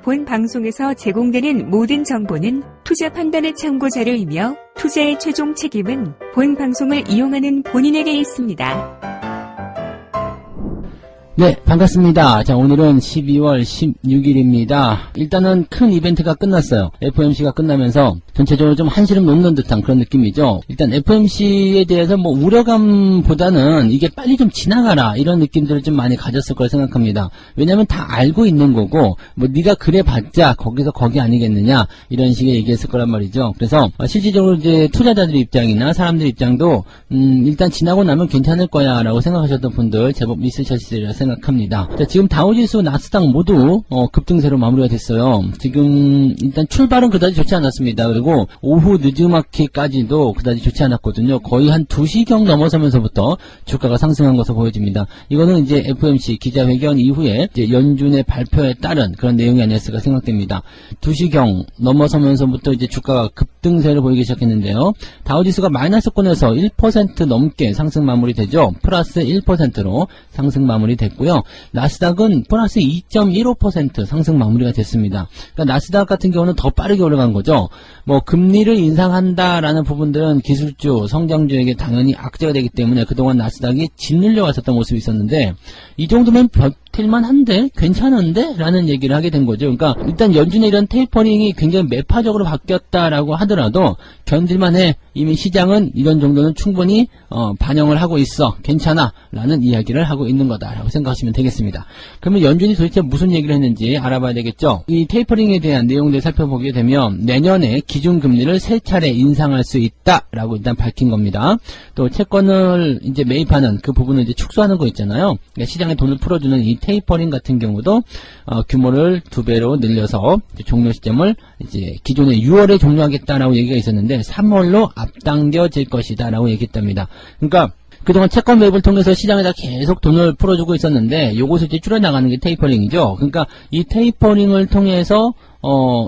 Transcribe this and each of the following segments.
본 방송에서 제공되는 모든 정보는 투자 판단의 참고 자료이며 투자의 최종 책임은 본 방송을 이용하는 본인에게 있습니다. 네, 반갑습니다. 자, 오늘은 12월 16일입니다. 일단은 큰 이벤트가 끝났어요. FOMC가 끝나면서 전체적으로 좀 한시름 놓는 듯한 그런 느낌이죠. 일단 FOMC에 대해서 뭐 우려감보다는 이게 빨리 좀 지나가라 이런 느낌들을 좀 많이 가졌을 거라 생각합니다. 왜냐면 다 알고 있는 거고 뭐 네가 그래봤자 거기서 거기 아니겠느냐 이런 식의 얘기했을 거란 말이죠. 그래서 실질적으로 이제 투자자들 입장이나 사람들 입장도 일단 지나고 나면 괜찮을 거야 라고 생각하셨던 분들 제법 있으셨으리라 생각합니다. 자, 지금 다우지수, 나스닥 모두 급등세로 마무리가 됐어요. 지금 일단 출발은 그다지 좋지 않았습니다. 그리고 오후 늦음하게까지도 그다지 좋지 않았거든요. 거의 한 2시경 넘어서면서부터 주가가 상승한 것으로 보여집니다. 이거는 이제 FOMC 기자회견 이후에 이제 연준의 발표에 따른 그런 내용이 아니었을까 생각됩니다. 2시경 넘어서면서부터 이제 주가가 급등세를 보이기 시작했는데요. 다우지수가 마이너스권에서 1% 넘게 상승 마무리되죠. 플러스 1%로 상승 마무리됐고요. 나스닥은 플러스 2.15% 상승 마무리가 됐습니다. 그러니까 나스닥 같은 경우는 더 빠르게 올라간 거죠. 뭐 금리를 인상한다라는 부분들은 기술주, 성장주에게 당연히 악재가 되기 때문에 그동안 나스닥이 짓눌려 왔었던 모습이 있었는데 이 정도면 버틸만한데? 괜찮은데? 라는 얘기를 하게 된 거죠. 그러니까 일단 연준의 이런 테이퍼링이 굉장히 매파적으로 바뀌었다라고 하더라도 견딜만해. 이미 시장은 이런 정도는 충분히 반영을 하고 있어. 괜찮아. 라는 이야기를 하고 있는 거다라고 생각하시면 되겠습니다. 그러면 연준이 도대체 무슨 얘기를 했는지 알아봐야 되겠죠. 이 테이퍼링에 대한 내용들 살펴보게 되면 내년에 기준금리를 3차례 인상할 수 있다라고 일단 밝힌 겁니다. 또 채권을 이제 매입하는 그 부분을 이제 축소하는 거 있잖아요. 그러니까 시장에 돈을 풀어주는 이 테이퍼링 같은 경우도 규모를 2배로 늘려서 종료 시점을 이제 기존에 6월에 종료하겠다라고 얘기가 있었는데 3월로 앞당겨질 것이다 라고 얘기했답니다. 그러니까 그동안 채권 매입을 통해서 시장에다 계속 돈을 풀어주고 있었는데 요것을 이제 줄여나가는 게 테이퍼링이죠. 그러니까 이 테이퍼링을 통해서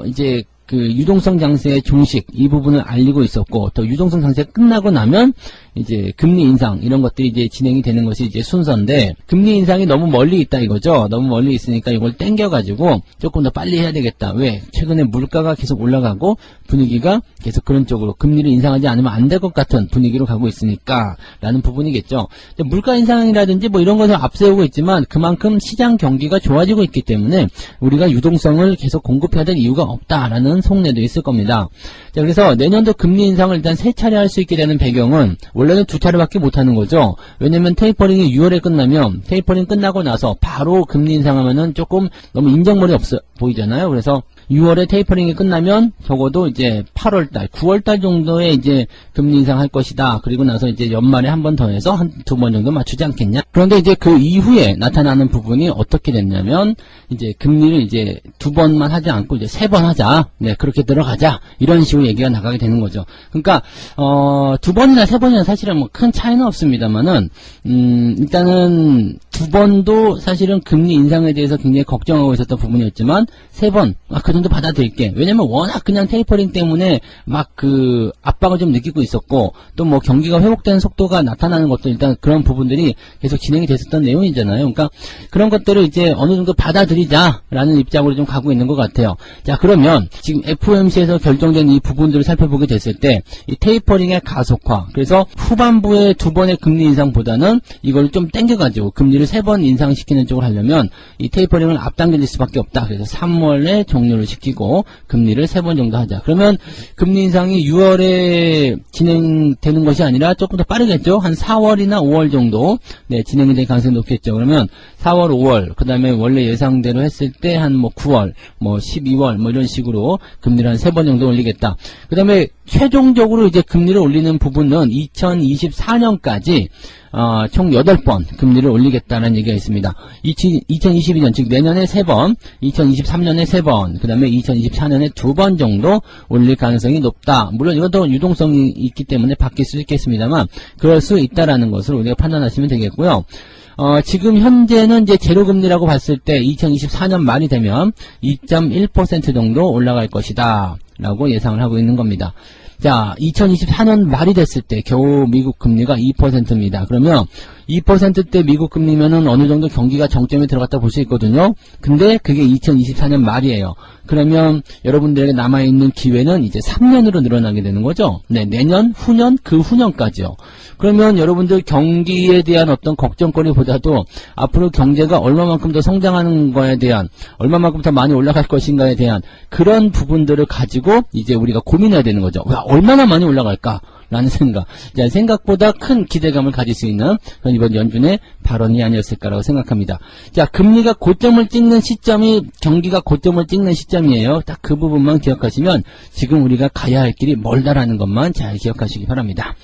이제 그 유동성 장세의 종식 이 부분을 알리고 있었고 또 유동성 장세가 끝나고 나면 이제 금리 인상 이런 것들이 이제 진행이 되는 것이 이제 순서인데 금리 인상이 너무 멀리 있다 이거죠. 너무 멀리 있으니까 이걸 땡겨가지고 조금 더 빨리 해야 되겠다. 왜? 최근에 물가가 계속 올라가고 분위기가 계속 그런 쪽으로 금리를 인상하지 않으면 안 될 것 같은 분위기로 가고 있으니까 라는 부분이겠죠. 물가 인상이라든지 뭐 이런 것을 앞세우고 있지만 그만큼 시장 경기가 좋아지고 있기 때문에 우리가 유동성을 계속 공급해야 될 이유가 없다라는 속내도 있을 겁니다. 자, 그래서 내년도 금리 인상을 일단 3차례 할 수 있게 되는 배경은 원래는 2차례밖에 못하는 거죠. 왜냐면 테이퍼링이 6월에 끝나면 테이퍼링 끝나고 나서 바로 금리 인상하면은 조금 너무 인정머리 없어 보이잖아요. 그래서 6월에 테이퍼링이 끝나면 적어도 이제 8월달, 9월달 정도에 이제 금리 인상할 것이다. 그리고 나서 이제 연말에 한 번 더 해서 한 2번 정도 맞추지 않겠냐. 그런데 이제 그 이후에 나타나는 부분이 어떻게 됐냐면 이제 금리를 이제 2번만 하지 않고 이제 3번 하자. 네, 그렇게 들어가자. 이런 식으로 얘기가 나가게 되는 거죠. 그러니까 2번이나 3번이나 사실은 뭐 큰 차이는 없습니다만은 일단은 2번도 사실은 금리 인상에 대해서 굉장히 걱정하고 있었던 부분이었지만 3번 그 정도 받아들일게. 왜냐면 워낙 그냥 테이퍼링 때문에 막 그 압박을 좀 느끼고 있었고 또 뭐 경기가 회복되는 속도가 나타나는 것도 일단 그런 부분들이 계속 진행이 됐었던 내용이잖아요. 그러니까 그런 것들을 이제 어느 정도 받아들이자라는 입장으로 좀 가고 있는 것 같아요. 자, 그러면 지금 FOMC에서 결정된 이 부분들을 살펴보게 됐을 때 이 테이퍼링의 가속화, 그래서 후반부에 2번의 금리 인상보다는 이걸 좀 땡겨가지고 금리를 3번 인상시키는 쪽으로 하려면 이 테이퍼링을 앞당길 수밖에 없다. 그래서 3월에 종료를 시키고 금리를 3번 정도 하자. 그러면 금리 인상이 6월에 진행되는 것이 아니라 조금 더 빠르겠죠. 한 4월이나 5월 정도 진행이 될 가능성이 높겠죠. 그러면 4월, 5월, 그 다음에 원래 예상대로 했을 때 한 뭐 9월, 뭐 12월 뭐 이런 식으로 금리를 한 3번 정도 올리겠다. 그 다음에 최종적으로 이제 금리를 올리는 부분은 2024년까지 총 8번 금리를 올리겠다는 얘기가 있습니다. 2022년, 즉 내년에 3번, 2023년에 3번, 그 다음에 2024년에 2번 정도 올릴 가능성이 높다. 물론 이것도 유동성이 있기 때문에 바뀔 수 있겠습니다만 그럴 수 있다라는 것을 우리가 판단하시면 되겠고요. 지금 현재는 이제 제로금리라고 봤을 때 2024년 말이 되면 2.1% 정도 올라갈 것이다 라고 예상을 하고 있는 겁니다. 자, 2024년 말이 됐을 때 겨우 미국 금리가 2%입니다. 그러면 2%대 미국 금리면은 어느 정도 경기가 정점에 들어갔다 볼 수 있거든요. 근데 그게 2024년 말이에요. 그러면 여러분들에게 남아있는 기회는 이제 3년으로 늘어나게 되는 거죠. 네, 내년, 후년, 그 후년까지요. 그러면 여러분들 경기에 대한 어떤 걱정거리보다도 앞으로 경제가 얼마만큼 더 성장하는 거에 대한, 얼마만큼 더 많이 올라갈 것인가에 대한 그런 부분들을 가지고 이제 우리가 고민해야 되는 거죠. 와, 얼마나 많이 올라갈까? 라는 생각. 자, 생각보다 큰 기대감을 가질 수 있는 그런 이번 연준의 발언이 아니었을까라고 생각합니다. 자, 금리가 고점을 찍는 시점이 경기가 고점을 찍는 시점이에요. 딱 그 부분만 기억하시면 지금 우리가 가야 할 길이 멀다라는 것만 잘 기억하시기 바랍니다.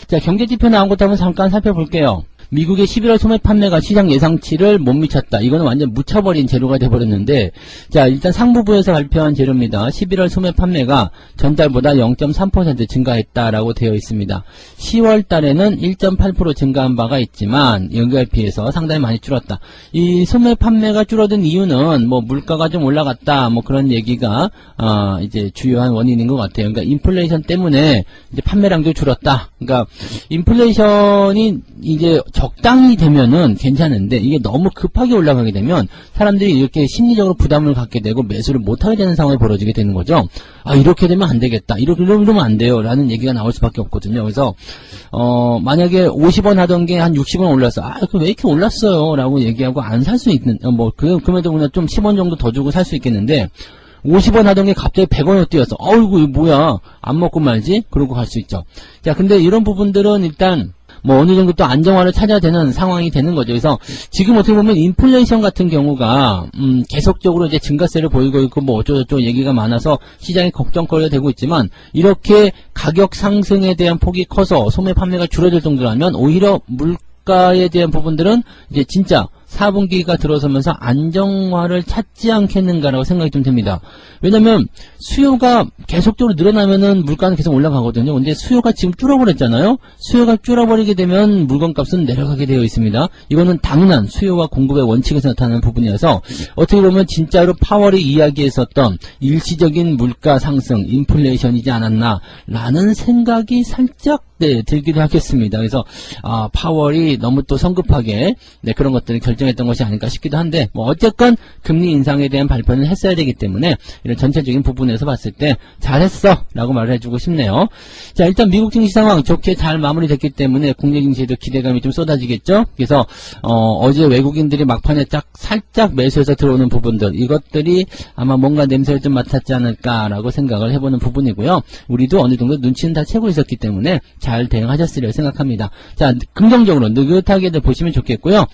자, 경제지표 나온 것도 한번 잠깐 살펴볼게요. 미국의 11월 소매 판매가 시장 예상치를 못 미쳤다. 이거는 완전 묻혀버린 재료가 돼버렸는데, 자, 일단 상무부에서 발표한 재료입니다. 11월 소매 판매가 전달보다 0.3% 증가했다라고 되어 있습니다. 10월 달에는 1.8% 증가한 바가 있지만 연기에 비해서 상당히 많이 줄었다. 이 소매 판매가 줄어든 이유는 뭐 물가가 좀 올라갔다, 뭐 그런 얘기가 이제 주요한 원인인 것 같아요. 그러니까 인플레이션 때문에 이제 판매량도 줄었다. 그러니까 인플레이션이 이제 적당히 되면은 괜찮은데 이게 너무 급하게 올라가게 되면 사람들이 이렇게 심리적으로 부담을 갖게 되고 매수를 못하게 되는 상황이 벌어지게 되는 거죠. 아, 이렇게 되면 안 되겠다. 이러면 안 돼요. 라는 얘기가 나올 수밖에 없거든요. 그래서 만약에 50원 하던 게 한 60원 올랐어. 아, 왜 이렇게 올랐어요? 라고 얘기하고 안 살 수 있는, 그럼에도 그냥 좀 10원 정도 더 주고 살 수 있겠는데 50원 하던 게 갑자기 100원으로 뛰었어. 어이구, 이거 뭐야. 안 먹고 말지? 그러고 갈 수 있죠. 자, 근데 이런 부분들은 일단 뭐 어느 정도 또 안정화를 찾아야 되는 상황이 되는 거죠. 그래서 지금 어떻게 보면 인플레이션 같은 경우가 계속적으로 이제 증가세를 보이고 있고 뭐 어쩌고저쩌고 얘기가 많아서 시장이 걱정거리가 되고 있지만 이렇게 가격 상승에 대한 폭이 커서 소매 판매가 줄어들 정도라면 오히려 물가에 대한 부분들은 이제 진짜 4분기가 들어서면서 안정화를 찾지 않겠는가라고 생각이 좀 듭니다. 왜냐면 수요가 계속적으로 늘어나면은 물가는 계속 올라가거든요. 근데 수요가 지금 줄어버렸잖아요. 수요가 줄어버리게 되면 물건값은 내려가게 되어 있습니다. 이거는 당연한 수요와 공급의 원칙에서 나타나는 부분이어서 어떻게 보면 진짜로 파월이 이야기했었던 일시적인 물가 상승, 인플레이션이지 않았나 라는 생각이 살짝 들기도 하겠습니다. 그래서 파월이 너무 또 성급하게 그런 것들을 결정했던 것이 아닐까 싶기도 한데 뭐 어쨌건 금리 인상에 대한 발표는 했어야 되기 때문에 이런 전체적인 부분에서 봤을 때 잘했어 라고 말을 해주고 싶네요. 자, 일단 미국 증시 상황 좋게 잘 마무리됐기 때문에 국내 증시에도 기대감이 좀 쏟아지겠죠. 그래서 어제 외국인들이 막판에 살짝 매수해서 들어오는 부분들, 이것들이 아마 뭔가 냄새를 좀 맡았지 않을까라고 생각을 해보는 부분이고요. 우리도 어느 정도 눈치는 다 채고 있었기 때문에 잘 대응하셨으리라 생각합니다. 자, 긍정적으로 느긋하게들 보시면 좋겠고요.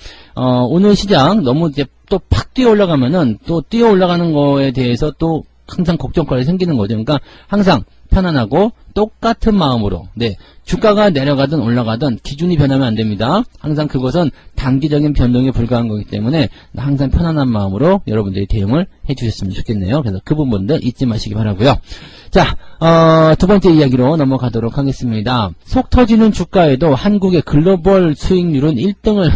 오늘 시장 너무 이제 또 팍 뛰어 올라가면은 또 뛰어 올라가는 거에 대해서 또 항상 걱정거리 생기는 거죠. 그러니까 항상 편안하고 똑같은 마음으로, 주가가 내려가든 올라가든 기준이 변하면 안 됩니다. 항상 그것은 단기적인 변동에 불과한 거기 때문에 항상 편안한 마음으로 여러분들이 대응을 해주셨으면 좋겠네요. 그래서 그 부분들 잊지 마시기 바라고요. 자, 두 번째 이야기로 넘어가도록 하겠습니다. 속 터지는 주가에도 한국의 글로벌 수익률은 1등을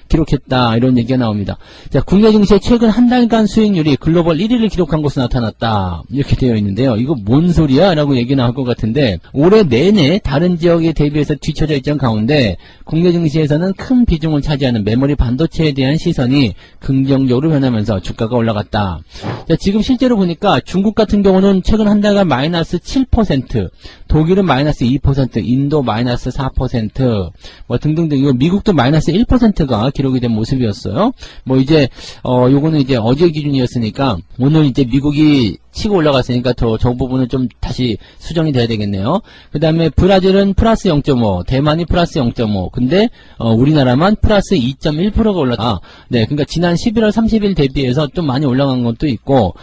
기록했다, 이런 얘기가 나옵니다. 자, 국내 증시의 최근 한 달간 수익률이 글로벌 1위를 기록한 것으로 나타났다, 이렇게 되어 있는데요. 이거 뭔 소리야? 라고 얘기 나올 것 같은데 올해 내내 다른 지역에 대비해서 뒤처져 있던 가운데 국내 증시에서는 큰 비중을 차지하는 메모리 반도체에 대한 시선이 긍정적으로 변하면서 주가가 올라갔다. 자, 지금 실제로 보니까 중국 같은 경우는 최근 한 달간 마이너스 7%, 독일은 마이너스 2%, 인도 마이너스 4%, 뭐 등등등, 이거 미국도 마이너스 1%가 기록이 된 모습이었어요. 뭐 이제 요거는 이제 어제 기준이었으니까 오늘 이제 미국이 치고 올라갔으니까 저 부분은 좀 다시 수정이 돼야 되겠네요. 그 다음에 브라질은 플러스 0.5, 대만이 플러스 0.5, 근데 우리나라만 플러스 2.1%가 올랐다. 그러니까 지난 11월 30일 대비해서 좀 많이 올라간 것도 있고,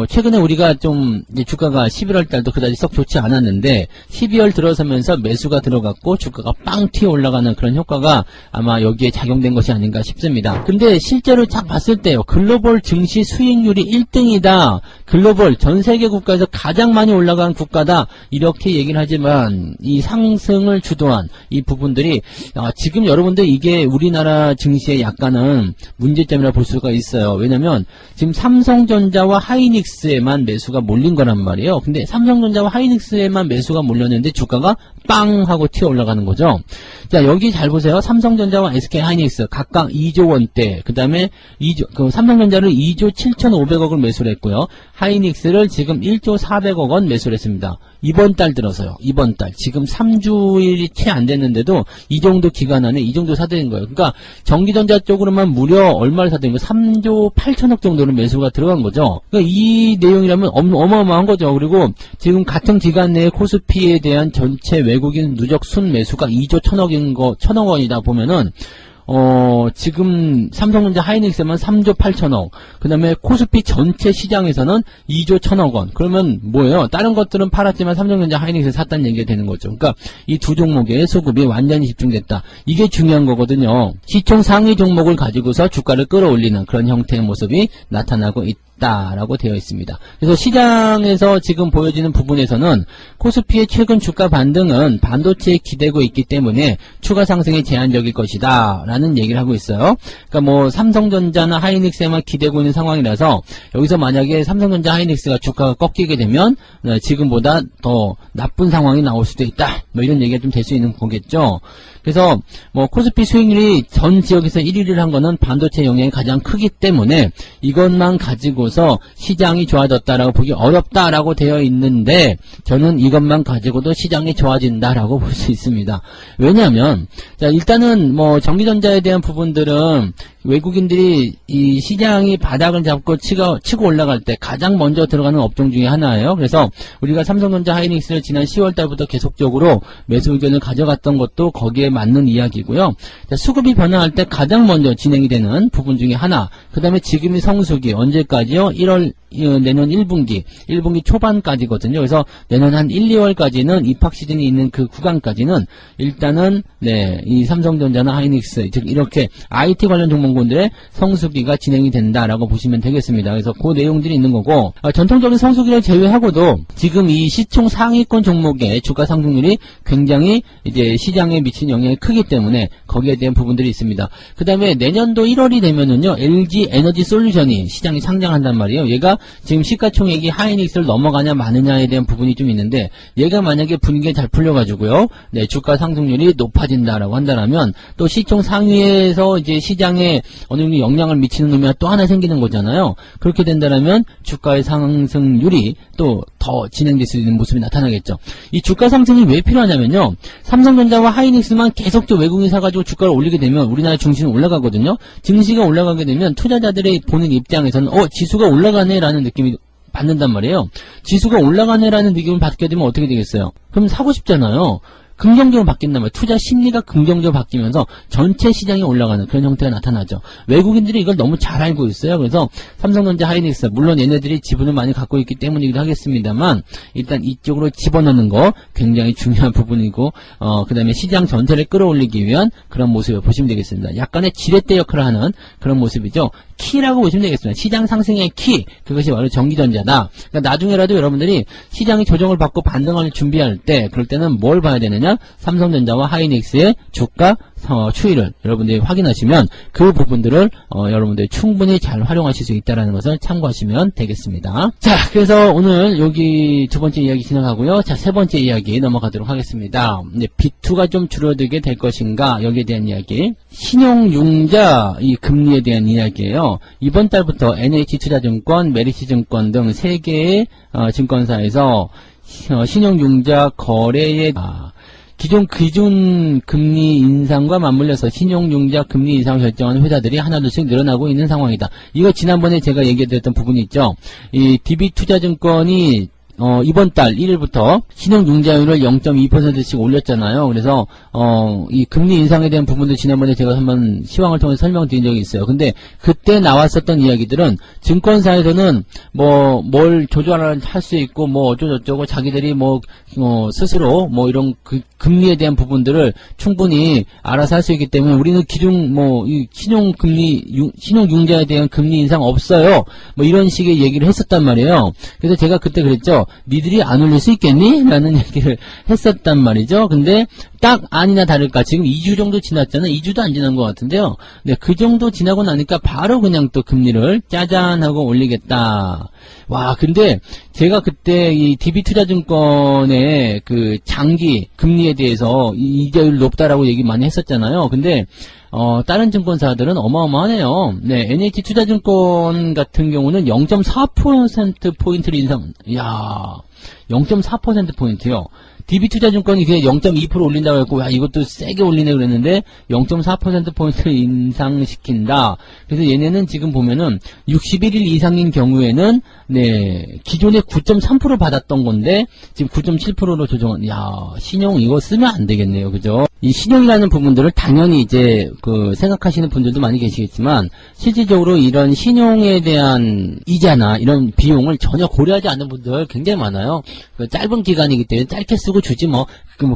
최근에 우리가 좀 이제 주가가 11월 달도 그다지 썩 좋지 않았는데 12월 들어서면서 매수가 들어갔고 주가가 빵 튀어 올라가는 그런 효과가 아마 여기에 작용된 것이 아닌가 싶습니다. 근데 실제로 딱 봤을 때요, 글로벌 증시 수익률이 1등이다. 글로벌 글로벌 전 세계 국가에서 가장 많이 올라간 국가다 이렇게 얘기를 하지만 이 상승을 주도한 이 부분들이 지금 여러분들 이게 우리나라 증시에 약간은 문제점이라 볼 수가 있어요. 왜냐면 지금 삼성전자와 하이닉스에만 매수가 몰린 거란 말이에요. 근데 삼성전자와 하이닉스에만 매수가 몰렸는데 주가가 빵 하고 튀어 올라가는 거죠. 자, 여기 잘 보세요. 삼성전자와 SK하이닉스 각각 2조 원대, 그 다음에 삼성전자를 2조 7,500억을 매수를 했고요. 하이닉스를 지금 1조 400억 원 매수를 했습니다. 이번 달 들어서요. 이번 달. 지금 3주일이 채 안 됐는데도 이 정도 기간 안에 이 정도 사들인 거예요. 그러니까 전기전자 쪽으로만 무려 얼마를 사들인 거예요? 3조 8천억 정도는 매수가 들어간 거죠. 그러니까 이 내용이라면 어마어마한 거죠. 그리고 지금 같은 기간 내에 코스피에 대한 전체 외국인 누적 순매수가 2조 1,000억 원이다 보면은 지금 삼성전자 하이닉스만 3조 8천억, 그 다음에 코스피 전체 시장에서는 2조 1,000억 원. 그러면 뭐예요? 다른 것들은 팔았지만 삼성전자 하이닉스 샀다는 얘기가 되는 거죠. 그러니까 이 두 종목의 수급이 완전히 집중됐다. 이게 중요한 거거든요. 시총 상위 종목을 가지고서 주가를 끌어올리는 그런 형태의 모습이 나타나고 있다라고 되어 있습니다. 그래서 시장에서 지금 보여지는 부분에서는 코스피의 최근 주가 반등은 반도체에 기대고 있기 때문에 추가 상승이 제한적일 것이다 라는 얘기를 하고 있어요. 그러니까 뭐 삼성전자나 하이닉스에만 기대고 있는 상황이라서 여기서 만약에 삼성전자 하이닉스가 주가가 꺾이게 되면 지금보다 더 나쁜 상황이 나올 수도 있다, 뭐 이런 얘기가 좀 될 수 있는 거겠죠. 그래서 뭐 코스피 수익률이 전 지역에서 1위를 한 거는 반도체 영향이 가장 크기 때문에 이것만 가지고서 시장이 좋아졌다라고 보기 어렵다라고 되어 있는데, 저는 이것만 가지고도 시장이 좋아진다라고 볼 수 있습니다. 왜냐하면 자, 일단은 뭐 전기전자에 대한 부분들은 외국인들이 이 시장이 바닥을 잡고 치고 올라갈 때 가장 먼저 들어가는 업종 중에 하나예요. 그래서 우리가 삼성전자 하이닉스를 지난 10월 달부터 계속적으로 매수 의견을 가져갔던 것도 거기에 맞는 이야기고요. 자, 수급이 변화할 때 가장 먼저 진행이 되는 부분 중에 하나. 그 다음에 지금이 성수기 언제까지요? 1월 내년 1분기 초반까지거든요. 그래서 내년 한 1, 2월까지는 입학 시즌이 있는 그 구간까지는 일단은 이 삼성전자나 하이닉스 즉 이렇게 IT 관련 종목군들의 성수기가 진행이 된다라고 보시면 되겠습니다. 그래서 그 내용들이 있는 거고, 전통적인 성수기를 제외하고도 지금 이 시총 상위권 종목의 주가 상승률이 굉장히 이제 시장에 미친 영향이 크기 때문에 거기에 대한 부분들이 있습니다. 그 다음에 내년도 1월이 되면은요, LG 에너지 솔루션이 시장에 상장한단 말이에요. 얘가 지금 시가총액이 하이닉스를 넘어가냐 마느냐에 대한 부분이 좀 있는데, 얘가 만약에 분위기가 잘 풀려가지고요, 주가 상승률이 높아진다라고 한다면 또 시총 상위에서 이제 시장에 어느 정도 영향을 미치는 의미가 또 하나 생기는 거잖아요. 그렇게 된다면 주가의 상승률이 또 더 진행될 수 있는 모습이 나타나겠죠. 이 주가 상승이 왜 필요하냐면요, 삼성전자와 하이닉스만 계속 외국인이 사가지고 주가를 올리게 되면 우리나라 증시는 올라가거든요. 증시가 올라가게 되면 투자자들의 보는 입장에서는 지수가 올라가네라는 느낌이 받는단 말이에요. 지수가 올라가네라는 느낌을 받게 되면 어떻게 되겠어요? 그럼 사고 싶잖아요. 긍정적으로 바뀐단 말이에요. 투자 심리가 긍정적으로 바뀌면서 전체 시장이 올라가는 그런 형태가 나타나죠. 외국인들이 이걸 너무 잘 알고 있어요. 그래서 삼성전자, 하이닉스, 물론 얘네들이 지분을 많이 갖고 있기 때문이기도 하겠습니다만, 일단 이쪽으로 집어넣는 거 굉장히 중요한 부분이고, 그 다음에 시장 전체를 끌어올리기 위한 그런 모습을 보시면 되겠습니다. 약간의 지렛대 역할을 하는 그런 모습이죠. 키라고 보시면 되겠습니다. 시장 상승의 키, 그것이 바로 전기전자다. 그러니까 나중에라도 여러분들이 시장이 조정을 받고 반등을 준비할 때, 그럴 때는 뭘 봐야 되느냐? 삼성전자와 하이닉스의 주가 추이를 여러분들이 확인하시면 그 부분들을 여러분들이 충분히 잘 활용하실 수 있다는 것을 참고하시면 되겠습니다. 자, 그래서 오늘 여기 두 번째 이야기 지나가고요. 자, 세 번째 이야기 넘어가도록 하겠습니다. B2가 좀 줄어들게 될 것인가, 여기에 대한 이야기. 신용융자 이 금리에 대한 이야기예요. 이번 달부터 NH투자증권, 메리츠증권 등 3개의 증권사에서 신용융자 거래에 기존 금리 인상과 맞물려서 신용융자 금리 인상을 결정하는 회사들이 하나둘씩 늘어나고 있는 상황이다. 이거 지난번에 제가 얘기해드렸던 부분이 있죠. 이 DB투자증권이 이번 달 1일부터 신용융자율을 0.2%씩 올렸잖아요. 그래서 이 금리 인상에 대한 부분도 지난번에 제가 한번 시황을 통해서 설명드린 적이 있어요. 근데 그때 나왔었던 이야기들은 증권사에서는 뭘 조절할 수 있고 어쩌고저쩌고 자기들이 스스로 이런 금리에 대한 부분들을 충분히 알아서 할 수 있기 때문에 우리는 기존 이 신용융자에 대한 금리 인상 없어요. 이런 식의 얘기를 했었단 말이에요. 그래서 제가 그때 그랬죠. 니들이 안 올릴 수 있겠니? 라는 얘기를 했었단 말이죠. 근데 딱 아니나 다를까 지금 2주 정도 지났잖아요. 2주도 안 지난 것 같은데요. 네, 그 정도 지나고 나니까 바로 그냥 또 금리를 짜잔 하고 올리겠다. 와, 근데 제가 그때 이 DB투자증권의 그 장기 금리에 대해서 이자율 높다라고 얘기 많이 했었잖아요. 근데 다른 증권사들은 어마어마하네요. 네, NH투자증권 같은 경우는 0.4%포인트를 인상, 이야, 0.4%포인트요. DB투자증권이 그냥 0.2% 올린다고 했고, 야, 이것도 세게 올리네 그랬는데, 0.4%포인트를 인상시킨다. 그래서 얘네는 지금 보면은, 61일 이상인 경우에는, 네, 기존에 9.3% 받았던 건데, 지금 9.7%로 조정한, 야, 신용 이거 쓰면 안 되겠네요. 그죠? 이 신용이라는 부분들을 당연히 이제, 생각하시는 분들도 많이 계시겠지만, 실질적으로 이런 신용에 대한 이자나 이런 비용을 전혀 고려하지 않는 분들 굉장히 많아요. 짧은 기간이기 때문에 짧게 쓰고 주지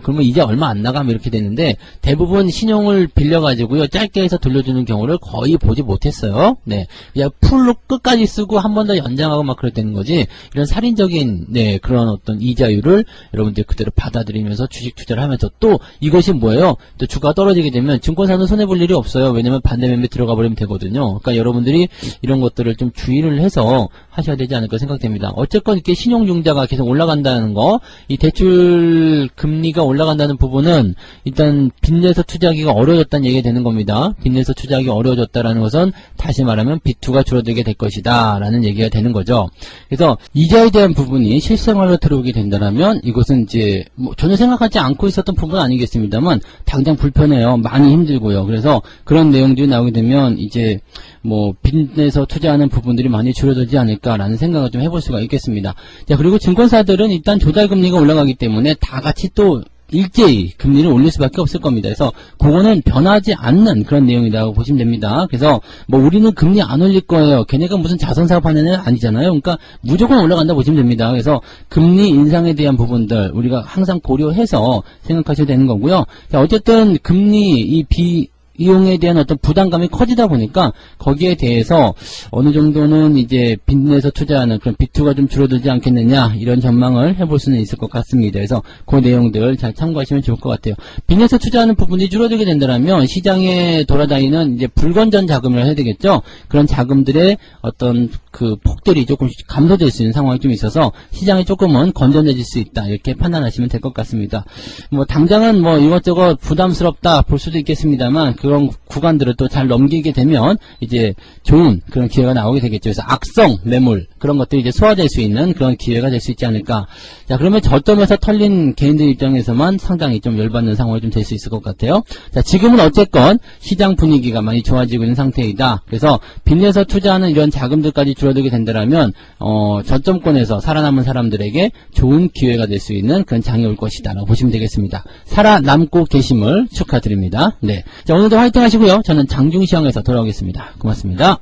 그러면 이제 얼마 안 나가면 이렇게 되는데 대부분 신용을 빌려가지고요 짧게 해서 돌려주는 경우를 거의 보지 못했어요. 네, 그냥 풀로 끝까지 쓰고 한 번 더 연장하고 막 그랬다는 거지. 이런 살인적인 그런 어떤 이자율을 여러분들 그대로 받아들이면서 주식 투자를 하면서 또 이것이 뭐예요? 또 주가가 떨어지게 되면 증권사는 손해 볼 일이 없어요. 왜냐면 반대 매매 들어가 버리면 되거든요. 그러니까 여러분들이 이런 것들을 좀 주의를 해서 하셔야 되지 않을까 생각됩니다. 어쨌건 이렇게 신용융자가 계속 올라간다는 거, 이 대출 금리가 올라간다는 부분은 일단 빚내서 투자하기가 어려워졌다는 얘기가 되는 겁니다. 빚내서 투자하기 어려워졌다라는 것은 다시 말하면 빚투가 줄어들게 될 것이다 라는 얘기가 되는 거죠. 그래서 이자에 대한 부분이 실생활로 들어오게 된다면 이것은 이제 전혀 생각하지 않고 있었던 부분은 아니겠습니다만 당장 불편해요. 많이 힘들고요. 그래서 그런 내용들이 나오게 되면 이제 빚내서 투자하는 부분들이 많이 줄어들지 않을까라는 생각을 좀 해볼 수가 있겠습니다. 자, 그리고 증권사들은 일단 조달금리가 올라가기 때문에 다 같이 또 일제히 금리를 올릴 수밖에 없을 겁니다. 그래서 그거는 변하지 않는 그런 내용이라고 보시면 됩니다. 그래서 우리는 금리 안 올릴 거예요. 걔네가 무슨 자선사업하는 애는 아니잖아요. 그러니까 무조건 올라간다 보시면 됩니다. 그래서 금리 인상에 대한 부분들 우리가 항상 고려해서 생각하셔야 되는 거고요. 자, 어쨌든 금리 이용에 대한 어떤 부담감이 커지다 보니까 거기에 대해서 어느 정도는 이제 빚내서 투자하는 그런 빚투가 좀 줄어들지 않겠느냐 이런 전망을 해볼 수는 있을 것 같습니다. 그래서 그 내용들 잘 참고하시면 좋을 것 같아요. 빚내서 투자하는 부분이 줄어들게 된다면 시장에 돌아다니는 이제 불건전 자금을 해야 되겠죠. 그런 자금들의 어떤 그 폭들이 조금씩 감소될 수 있는 상황이 좀 있어서 시장이 조금은 건전해질 수 있다 이렇게 판단하시면 될 것 같습니다. 당장은 이것저것 부담스럽다 볼 수도 있겠습니다만 그런 구간들을 또 잘 넘기게 되면 이제 좋은 그런 기회가 나오게 되겠죠. 그래서 악성 매물 그런 것들이 이제 소화될 수 있는 그런 기회가 될 수 있지 않을까. 자, 그러면 저점에서 털린 개인들 입장에서만 상당히 좀 열받는 상황이 좀 될 수 있을 것 같아요. 자, 지금은 어쨌건 시장 분위기가 많이 좋아지고 있는 상태이다. 그래서 빚내서 투자하는 이런 자금들까지 줄어들게 된다면 저점권에서 살아남은 사람들에게 좋은 기회가 될 수 있는 그런 장이 올 것이다 라고 보시면 되겠습니다. 살아남고 계심을 축하드립니다. 네, 자, 오늘도 화이팅 하시고요. 저는 장중시황에서 돌아오겠습니다. 고맙습니다.